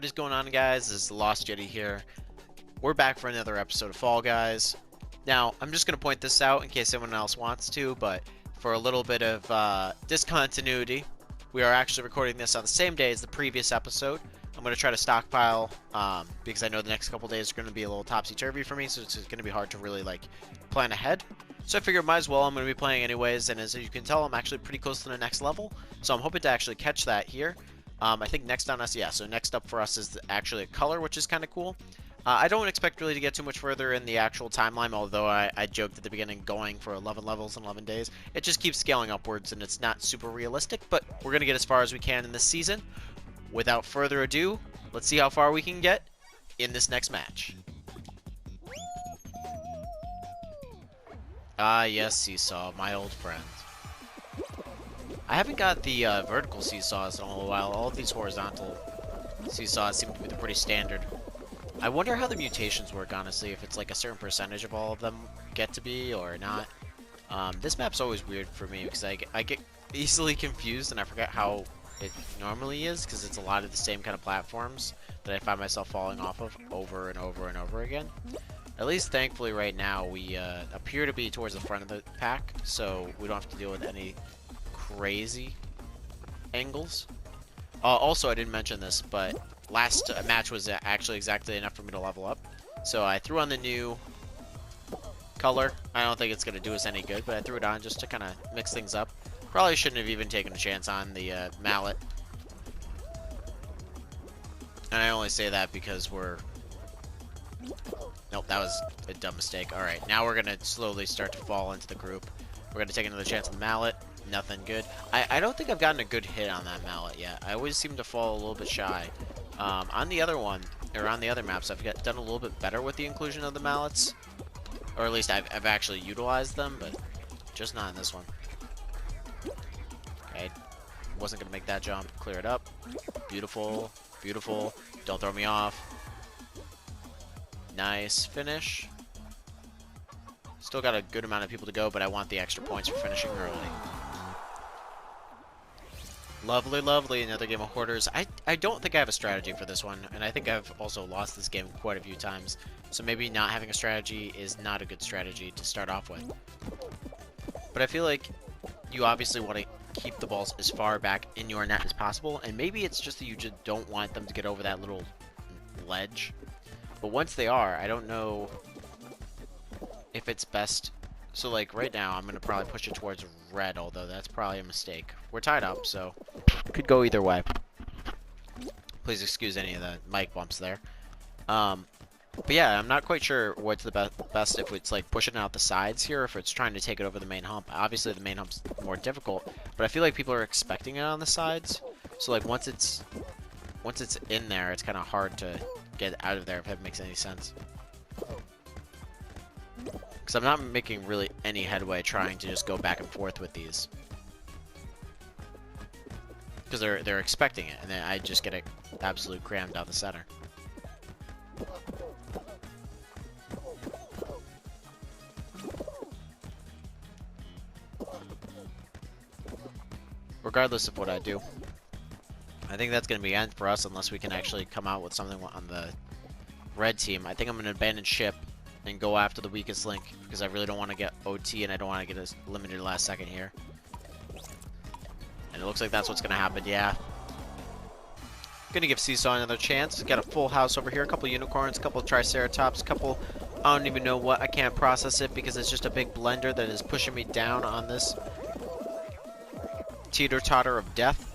What is going on, guys? This is the Lost Yeti here. We're back for another episode of Fall Guys. Now, I'm just going to point this out in case anyone else wants to, but for a little bit of discontinuity, we are actually recording this on the same day as the previous episode. I'm going to try to stockpile because I know the next couple days are going to be a little topsy-turvy for me, so it's going to be hard to really plan ahead. So I figured might as well, I'm going to be playing anyways, and as you can tell, I'm actually pretty close to the next level, so I'm hoping to actually catch that here. I think next on us, yeah, so next up for us is actually a color, which is kind of cool. I don't expect really to get too much further in the actual timeline, although I joked at the beginning going for 11 levels in 11 days. It just keeps scaling upwards, and it's not super realistic, but we're going to get as far as we can in this season. Without further ado, let's see how far we can get in this next match. Ah, yes, Seesaw, my old friend. I haven't got the vertical seesaws in a little while. All of these horizontal seesaws seem to be pretty standard. I wonder how the mutations work, honestly, if it's like a certain percentage of all of them get to be or not. This map's always weird for me because I get easily confused and I forget how it normally is because it's a lot of the same kind of platforms that I find myself falling off of over and over and over again. At least, thankfully, right now, we appear to be towards the front of the pack, so we don't have to deal with any crazy angles. Also, I didn't mention this, but last match was actually exactly enough for me to level up. So I threw on the new color. I don't think it's going to do us any good, but I threw it on just to kind of mix things up. Probably shouldn't have even taken a chance on the mallet. And I only say that because we're... Nope, that was a dumb mistake. Alright, now we're going to slowly start to fall into the group. We're going to take another chance on the mallet. Nothing good. I don't think I've gotten a good hit on that mallet yet. I always seem to fall a little bit shy. On the other one, or on the other maps, I've done a little bit better with the inclusion of the mallets. Or at least I've actually utilized them, but just not in this one. Okay, wasn't going to make that jump. Clear it up. Beautiful. Beautiful. Don't throw me off. Nice finish. Still got a good amount of people to go, but I want the extra points for finishing early. Lovely, lovely. Another game of Hoarders. I don't think I have a strategy for this one, and I think I've also lost this game quite a few times. So maybe not having a strategy is not a good strategy to start off with. But I feel like you obviously want to keep the balls as far back in your net as possible, and maybe it's just that you just don't want them to get over that little ledge. But once they are, I don't know if it's best. So like right now I'm gonna probably push it towards red, although that's probably a mistake. We're tied up, so it could go either way. Please excuse any of the mic bumps there. But yeah, I'm not quite sure what's the best if it's like pushing out the sides here, or if it's trying to take it over the main hump. Obviously the main hump's more difficult, but I feel like people are expecting it on the sides. So like once it's in there, it's kind of hard to get out of there, if that makes any sense. Because I'm not making really any headway trying to just go back and forth with these. Because they're expecting it, and then I just get it absolute crammed down the center. Regardless of what I do, I think that's going to be the end for us unless we can actually come out with something on the red team. I think I'm going to abandon ship and go after the weakest link because I really don't want to get OT and I don't want to get eliminated last second here. And it looks like that's what's going to happen, yeah. Going to give Seesaw another chance. Got a full house over here, a couple unicorns, a couple triceratops, a couple, I don't even know what, I can't process it because it's just a big blender that is pushing me down on this teeter-totter of death.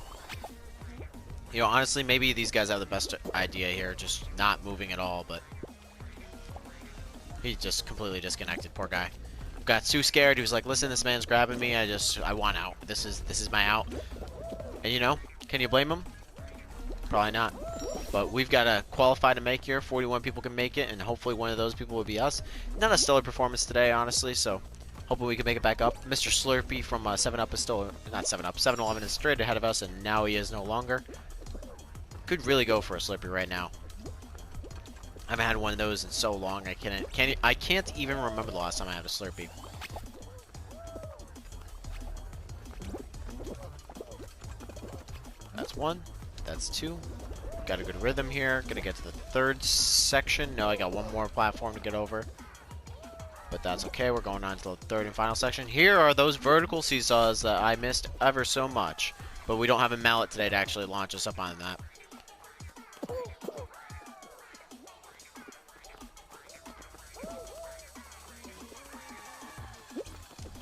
You know, honestly, maybe these guys have the best idea here, just not moving at all, but he just completely disconnected, poor guy. Got too scared. He was like, listen, this man's grabbing me. I want out. This is my out. And you know, can you blame him? Probably not. But we've got a qualify to make here. 41 people can make it, and hopefully one of those people will be us. Not a stellar performance today, honestly, so hoping we can make it back up. Mr. Slurpee from 7-Up is still, not 7-Up, 7-Eleven is straight ahead of us, and now he is no longer. Could really go for a Slurpee right now. I haven't had one of those in so long. I can't even remember the last time I had a Slurpee. That's one. That's two. Got a good rhythm here. Gonna get to the third section. No, I got one more platform to get over. But that's okay. We're going on to the third and final section. Here are those vertical seesaws that I missed ever so much. But we don't have a mallet today to actually launch us up on that.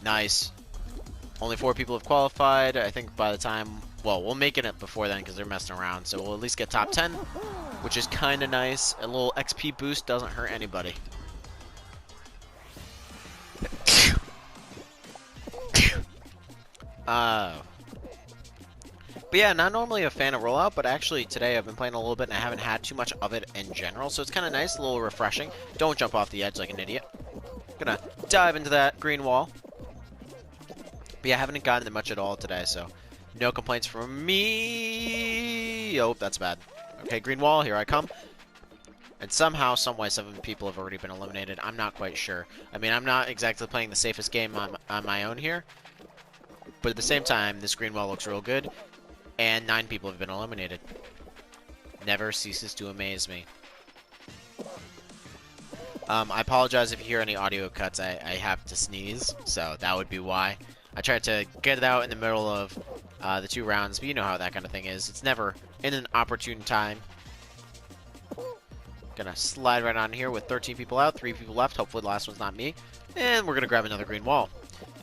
Nice. Only 4 people have qualified. I think by the time... Well, we'll make it before then because they're messing around. So we'll at least get top 10, which is kind of nice. A little XP boost doesn't hurt anybody. But yeah, not normally a fan of rollout, but actually today I've been playing a little bit and I haven't had too much of it in general. So it's kind of nice, a little refreshing. Don't jump off the edge like an idiot. Gonna dive into that green wall. But yeah, I haven't gotten much at all today, so no complaints from me. Oh, that's bad. Okay, green wall, here I come. And somehow, someway, 7 people have already been eliminated. I'm not quite sure. I mean, I'm not exactly playing the safest game on my own here. But at the same time, this green wall looks real good. And 9 people have been eliminated. Never ceases to amaze me. I apologize if you hear any audio cuts. I have to sneeze, so that would be why. I tried to get it out in the middle of the 2 rounds, but you know how that kind of thing is. It's never in an opportune time. Gonna slide right on here with 13 people out, 3 people left. Hopefully the last one's not me. And we're gonna grab another green wall.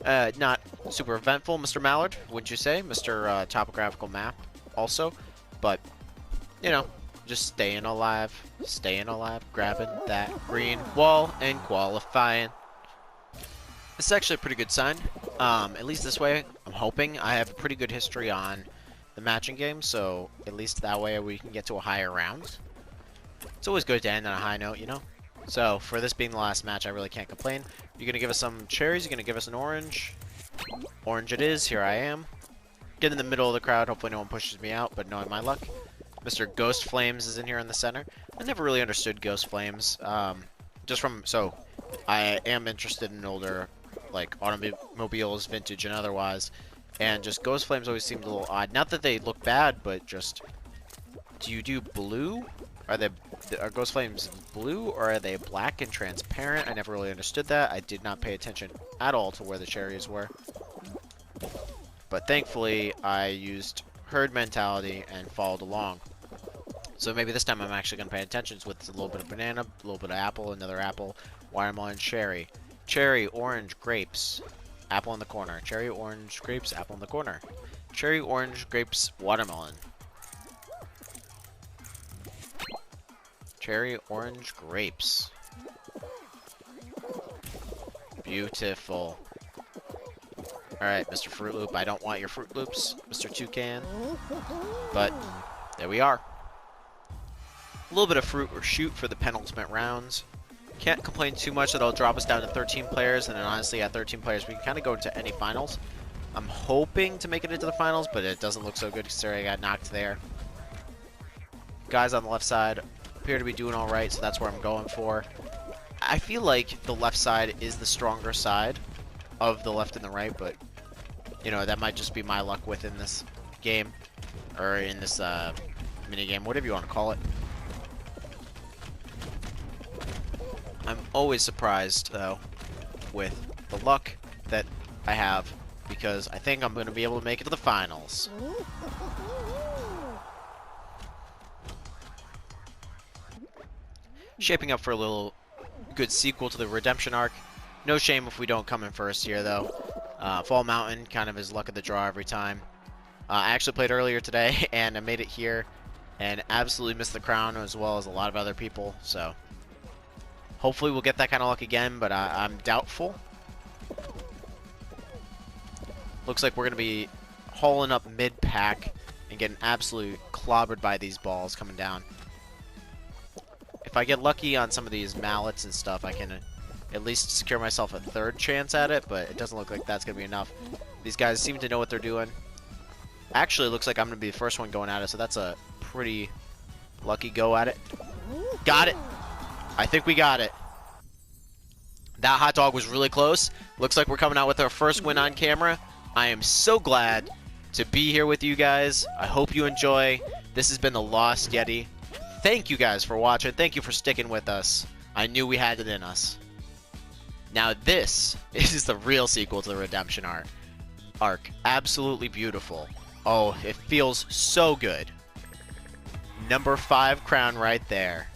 Not super eventful, Mr. Mallard, wouldn't you say? Mr. Topographical Map also. But, you know, just staying alive, grabbing that green wall and qualifying. This is actually a pretty good sign. At least this way, I'm hoping. I have a pretty good history on the matching game, so at least that way we can get to a higher round. It's always good to end on a high note, you know? So, for this being the last match, I really can't complain. You're going to give us some cherries, you're going to give us an orange. Orange it is, here I am. Get in the middle of the crowd, hopefully no one pushes me out, but knowing my luck. Mr. Ghost Flames is in here in the center. I never really understood Ghost Flames. So, I am interested in older, like, automobiles, vintage and otherwise. And just Ghost Flames always seemed a little odd. Not that they look bad, but just... Do you do blue? Are Ghost Flames blue, or are they black and transparent? I never really understood that. I did not pay attention at all to where the cherries were. But thankfully, I used herd mentality and followed along. So maybe this time I'm actually going to pay attention with a little bit of banana, a little bit of apple, another apple, watermelon, cherry. Cherry, orange, grapes. Apple in the corner. Cherry, orange, grapes, apple in the corner. Cherry, orange, grapes, watermelon. Cherry, orange, grapes. Beautiful. Alright, Mr. Fruit Loop, I don't want your Fruit Loops, Mr. Toucan. But, there we are. A little bit of fruit or shoot for the penultimate rounds. Can't complain too much that it'll drop us down to 13 players, and then honestly at 13 players we can kind of go into any finals. I'm hoping to make it into the finals, but it doesn't look so good considering I got knocked there. Guys on the left side appear to be doing alright, so that's where I'm going for. I feel like the left side is the stronger side of the left and the right, but you know, that might just be my luck within this game, or in this mini game, whatever you want to call it. I'm always surprised though with the luck that I have, because I think I'm going to be able to make it to the finals. Shaping up for a little good sequel to the redemption arc. No shame if we don't come in first here, though. Fall Mountain kind of is luck of the draw every time. I actually played earlier today, and I made it here, and absolutely missed the crown as well as a lot of other people. So hopefully we'll get that kind of luck again, but I'm doubtful. Looks like we're going to be hauling up mid-pack and getting absolutely clobbered by these balls coming down. If I get lucky on some of these mallets and stuff, I can at least secure myself a third chance at it, but it doesn't look like that's going to be enough. These guys seem to know what they're doing. Actually, it looks like I'm going to be the first one going at it, so that's a pretty lucky go at it. Got it! I think we got it. That hot dog was really close. Looks like we're coming out with our first win on camera. I am so glad to be here with you guys. I hope you enjoy. This has been the Lost Yeti. Thank you guys for watching. Thank you for sticking with us. I knew we had it in us. Now this is the real sequel to the Redemption arc. Absolutely beautiful. Oh, it feels so good. Number 5 crown right there.